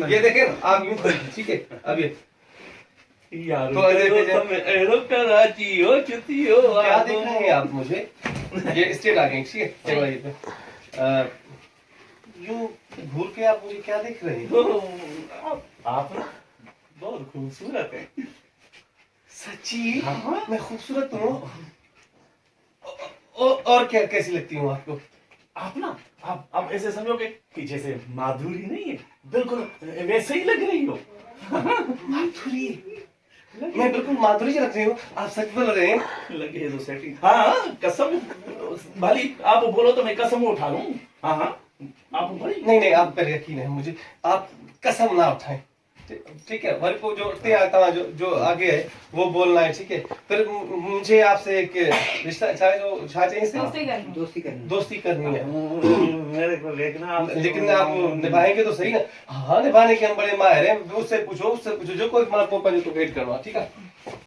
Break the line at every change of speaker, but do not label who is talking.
ये देखें आप यूं करें, ठीक है। अब ये
यार
तो
एरो कराची हो चुती हो
क्या देख रहे हैं आप मुझे? ये स्टेट आ गई, ठीक है। चलो ये पे यूं घूर के आप मुझे क्या देख रहे हैं?
आप ना बहुत खूबसूरत हैं।
सच्ची?
हाँ।
मैं खूबसूरत हूँ? और क्या कैसी लगती हूँ आपको?
आप ना आप ऐसे समझोगे कि जैसे माधुरी नहीं है, बिल्कुल वैसे ही लग रही हो।
माधुरी? मैं बिल्कुल माधुरी जी लग रही हूँ। आप सच बोल रहे हैं?
लगे तो सेटिंग। हाँ कसम भली आप बोलो तो मैं कसम उठा लूं। हाँ हाँ आप बड़ी
नहीं नहीं, आप पर यकीन है मुझे। आप कसम ना उठाएं, ठीक है। मेरे को जो जो आगे है वो बोलना है, ठीक है। फिर मुझे आपसे एक रिश्ता चाहिए से दोस्ती करनी है।
मेरे को देखना
लेकिन आप निभाएंगे तो सही ना? हाँ निभाने के हम बड़े माहिर हैं। उससे पूछो जो कोई हमारा पोपा जो तो वेट करवा, ठीक है।